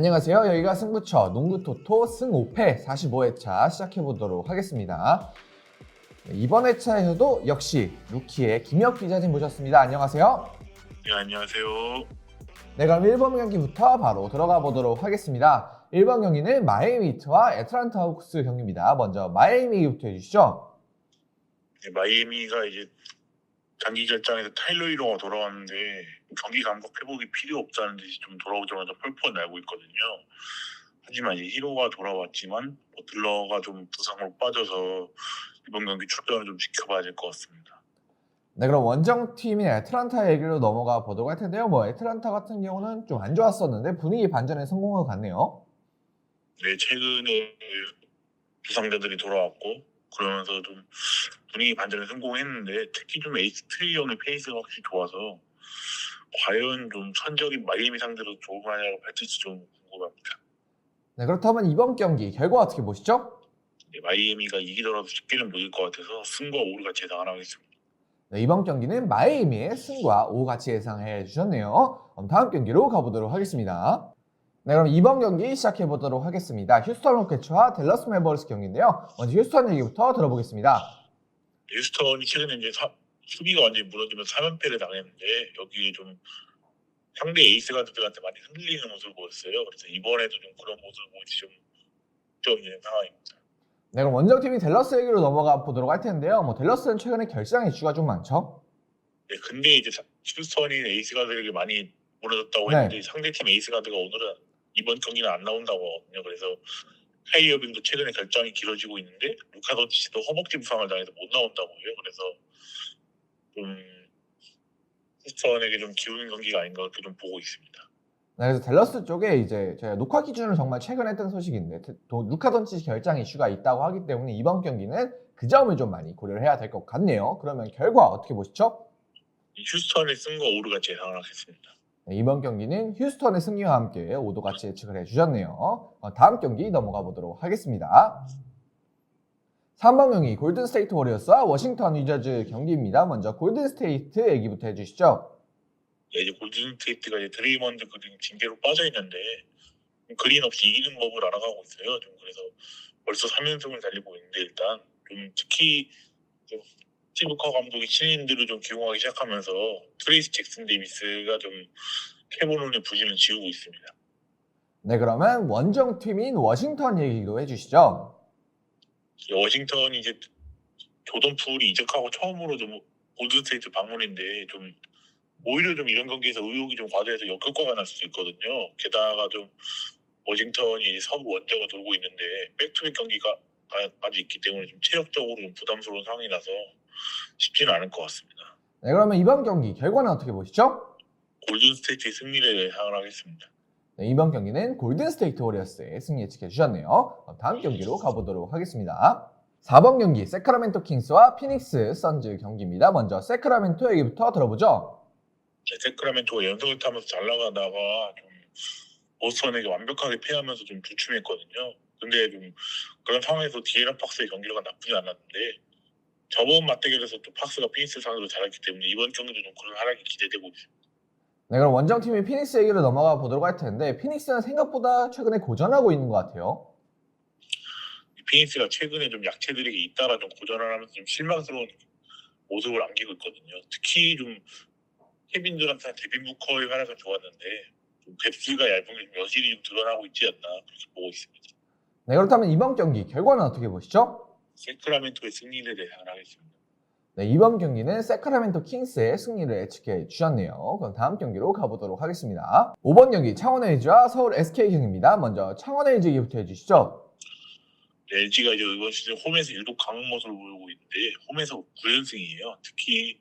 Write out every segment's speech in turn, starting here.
안녕하세요. 여기가 승부처 농구토토 승 5패 45회차 시작해보도록 하겠습니다. 이번 회차에서도 역시 루키의 김혁 기자님 모셨습니다. 안녕하세요. 네, 안녕하세요. 네, 그럼 1번 경기부터 바로 들어가 보도록 하겠습니다. 1번 경기는 마이애미 히트와 애틀랜타 호크스 경기입니다. 먼저 마이애미부터 해주시죠. 네, 마이애미가 이제 장기 결장에서 타일러 히로가 돌아왔는데 경기 감각 회복이 필요 없다는 듯이 좀 돌아오자마자 펄펄 날고 있거든요. 하지만 이제 히로가 돌아왔지만 버틀러가 좀 부상으로 빠져서 이번 경기 출전을 좀 지켜봐야 될 것 같습니다. 네, 그럼 원정팀인 애틀랜타 얘기로 넘어가 보도록 할 텐데요. 애틀랜타 같은 경우는 좀 안 좋았었는데 분위기 반전에 성공한 것 같네요. 네, 최근에 부상자들이 돌아왔고 그러면서 좀 분위기 반전에 성공했는데 특히 좀 에이스 트레이 형의 페이스가 확실히 좋아서 과연 좀 천적인 마이애미 상대로 좋은 활약을 펼칠지 좀 궁금합니다. 네, 그렇다면 이번 경기 결과 어떻게 보시죠? 네, 마이애미가 이기더라도 쉽게는 못 이길 것 같아서 승과 오를 같이 예상하겠습니다. 네, 이번 경기는 마이애미의 승과 5 같이 예상해 주셨네요. 그럼 다음 경기로 가보도록 하겠습니다. 네, 그럼 이번 경기 시작해 보도록 하겠습니다. 휴스턴 로켓츠와 댈러스 매버릭스 경기인데요. 먼저 휴스턴 얘기부터 들어보겠습니다. 휴스턴이 최근에 이제 수비가 완전히 무너지면서 3연패를 당했는데 여기 좀 상대 에이스 가드들한테 많이 흔들리는 모습을 보였어요. 그래서 이번에도 좀 그런 모습을 보이지 좀 걱정되는 상황입니다. 네, 그럼 원정팀이 댈러스 얘기로 넘어가 보도록 할 텐데요. 댈러스는 최근에 결장 이슈가 좀 많죠? 네, 근데 이제 휴스턴이 에이스 가드에게 많이 무너졌다고 네. 했는데 상대팀 에이스 가드가 오늘은 이번 경기는 안 나온다고 하거든요. 그래서 카이리 어빙도 최근에 결장이 길어지고 있는데 루카 돈치치도 허벅지 부상을 당해서 못 나온다고 해요. 그래서 좀 휴스턴에게 좀 기우는 경기가 아닌가 그렇게 좀 보고 있습니다. 네, 그래서 댈러스 쪽에 이제 제가 녹화 기준으로 정말 최근에 뜬 소식인데 루카 돈치치 결장 이슈가 있다고 하기 때문에 이번 경기는 그 점을 좀 많이 고려를 해야 될 것 같네요. 그러면 결과 어떻게 보시죠? 휴스턴의 승과 오를 같이 예상을 하겠습니다. 네, 이번 경기는 휴스턴의 승리와 함께 5도 같이 예측을 해주셨네요. 다음 경기 넘어가 보도록 하겠습니다. 3번 경기 골든스테이트 워리어스와 워싱턴 위저즈 경기입니다. 먼저 골든스테이트 얘기부터 해주시죠. 네, 이제 골든스테이트가 이제 드레이먼드 그린 징계로 빠져 있는데 그린 없이 이기는 법을 알아가고 있어요. 좀 그래서 벌써 3연승을 달리고 있는데 일단 좀 특히 좀 스티브 커 감독이 신인들을 좀 기용하기 시작하면서 트레이스 잭슨 데이비스가 좀 캐버논의 부진을 지우고 있습니다. 네, 그러면 원정팀인 워싱턴 얘기도 해주시죠. 워싱턴이 이제 조던 풀이 이적하고 처음으로 좀 골든스테이트 방문인데 좀 오히려 좀 이런 경기에서 의욕이 좀 과도해서 역효과가 날 수도 있거든요. 게다가 좀 워싱턴이 서부 원정을 돌고 있는데 백투백 경기가 아직 있기 때문에 좀 체력적으로 좀 부담스러운 상황이라서 쉽지는 않을 것 같습니다. 네, 그러면 이번 경기 결과는 어떻게 보시죠? 골든스테이트의 승리를 예상을 하겠습니다. 네, 이번 경기는 골든스테이트 워리어스의 승리 예측해 주셨네요. 다음 경기로 가보도록 하겠습니다. 4번 경기 세크라멘토 킹스와 피닉스 선즈 경기입니다. 먼저 세크라멘토 얘기부터 들어보죠. 세크라멘토가 연승을 타면서 잘 나가다가 좀 보스턴에게 완벽하게 패하면서 좀 주춤했거든요. 근데 좀 그런 상황에서 디에런 팍스의 경기력은 나쁘지 않았는데 저번 맞대결에서 또 팍스가 피닉스 상대로 잘했기 때문에 이번 경기도 좀 그런 활약이 기대되고 있습니다. 네, 그럼 원정팀인 피닉스 얘기로 넘어가 보도록 할 텐데 피닉스는 생각보다 최근에 고전하고 있는 것 같아요. 피닉스가 최근에 좀 약체들에게 잇따라 좀 고전을 하면서 좀 실망스러운 모습을 남기고 있거든요. 특히 좀 케빈 듀란트나 데빈 부커의 활약은 좋았는데 좀 뎁스가 얇은 게 여실히 좀 드러나고 있지 않나 그렇게 보고 있습니다. 네, 그렇다면 이번 경기 결과는 어떻게 보시죠? 세크라멘토의 승리를 예상을 하겠습니다. 네, 이번 경기는 세크라멘토 킹스의 승리를 예측해 주셨네요. 그럼 다음 경기로 가보도록 하겠습니다. 5번 경기 창원 LG와 서울 SK 경기입니다. 먼저 창원 LG 얘기부터 해주시죠. LG가 이제 이번 시즌 홈에서 유독 강한 모습을 보이고 있는데 홈에서 9연승이에요. 특히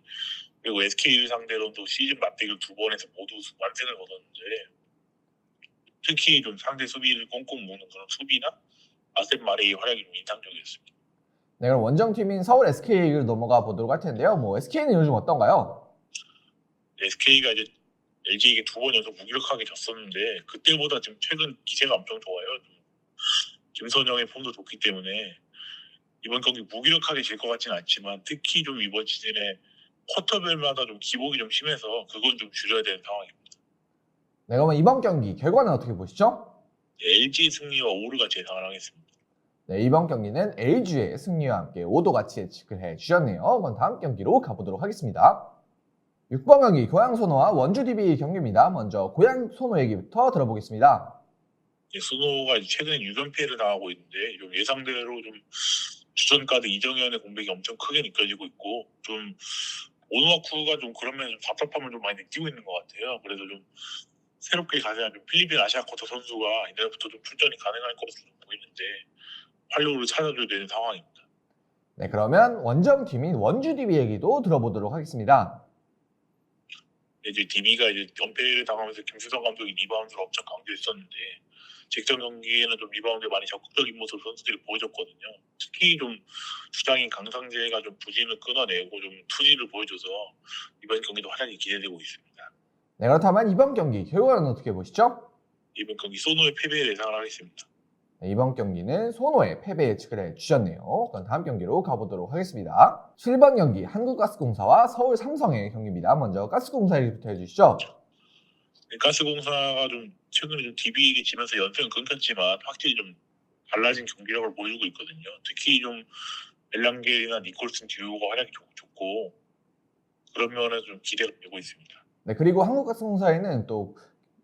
그리고 SK를 상대로도 시즌 맞대결 2번에서 모두 완승을 거뒀는데 특히 좀 상대 수비를 꽁꽁 묶는 그런 수비나 아셈 마레의 활약이 좀 인상적이었습니다. 네, 그럼 원정팀인 서울 SK 얘기로 넘어가 보도록 할 텐데요. SK는 요즘 어떤가요? SK가 이제 LG에게 2번 연속 무기력하게 졌었는데 그때보다 지금 최근 기세가 엄청 좋아요. 김선영의 폼도 좋기 때문에 이번 경기 무기력하게 질 것 같지는 않지만 특히 좀 이번 시즌에 쿼터별마다 좀 기복이 좀 심해서 그건 좀 줄여야 되는 상황입니다. 네, 그러면 이번 경기 결과는 어떻게 보시죠? LG의 승리와 오를 같이 예상을 하겠습니다. 네, 이번 경기는 LG의 승리와 함께 5도 같이 예측을 해주셨네요. 그럼 다음 경기로 가보도록 하겠습니다. 6번 경기 고양 소노와 원주 DB 경기입니다. 먼저 고양 소노 얘기부터 들어보겠습니다. 소노가 최근에 6연패를 당하고 있는데 좀 예상대로 좀 주전 가드 이정현의 공백이 엄청 크게 느껴지고 있고 좀 오누아쿠가 좀 그런 면에서 답답함을 좀 많이 느끼고 있는 것 같아요. 그래서 좀 새롭게 가세한 좀 필리핀 아시아쿼터 선수가 이날부터 좀 출전이 가능할 것으로 보이는데 활력을 찾아줘야 되는 상황입니다. 네, 그러면 원정팀인 원주 DB 얘기도 들어보도록 하겠습니다. 이제 DB가 이제 연패를 당하면서 김수성 감독이 리바운드를 엄청 강조했었는데 직전 경기에는 좀 리바운드에 많이 적극적인 모습을 선수들이 보여줬거든요. 특히 좀 주장인 강상재가 좀 부진을 끊어내고 좀 투지를 보여줘서 이번 경기도 활약이 기대되고 있습니다. 네, 그렇다면 이번 경기 결과는 어떻게 보시죠? 이번 경기 소노의 패배를 예상을 하겠습니다. 네, 이번 경기는 소노의 패배 예측을 해주셨네요. 그럼 다음 경기로 가보도록 하겠습니다. 7번 경기 한국가스공사와 서울 삼성의 경기입니다. 먼저 가스공사 얘기부터 해주시죠. 가스공사가 좀 최근에 좀 DB에게 지면서 연승은 끊겼지만 확실히 좀 달라진 경기력을 보여주고 있거든요. 특히 좀 벨랑겔이나 니콜슨 듀오가 활약이 좋고 그런 면에서 좀 기대가 되고 있습니다. 네, 그리고 한국가스공사에는 또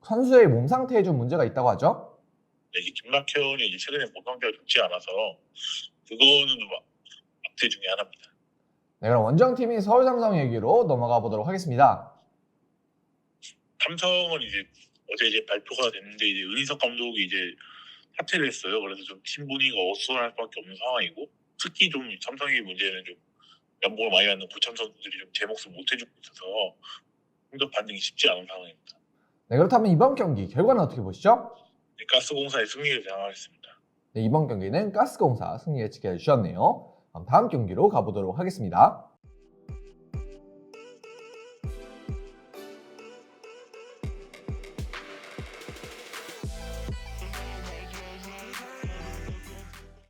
선수의 몸 상태에 좀 문제가 있다고 하죠. 네, 이제 김낙현이 이제 최근에 몸 상태가 좋지 않아서 그거는 좀 악재 중에 하나입니다. 네, 그럼 원정팀인 서울 삼성 얘기로 넘어가 보도록 하겠습니다. 삼성은 이제 어제 이제 발표가 됐는데 이제 은희석 감독이 이제 사퇴를 했어요. 그래서 좀 팀 분위기가 어수선할 수밖에 없는 상황이고 특히 좀 삼성의 문제는 좀 연봉을 많이 받는 고참 선수들이 좀 제 몫을 못 해주고 있어서 공격 반등이 쉽지 않은 상황입니다. 네, 그렇다면 이번 경기 결과는 어떻게 보시죠? 네, 가스공사의 승리를 예상하겠습니다. 네, 이번 경기는 가스공사 승리 예측해 주셨네요. 다음 경기로 가보도록 하겠습니다.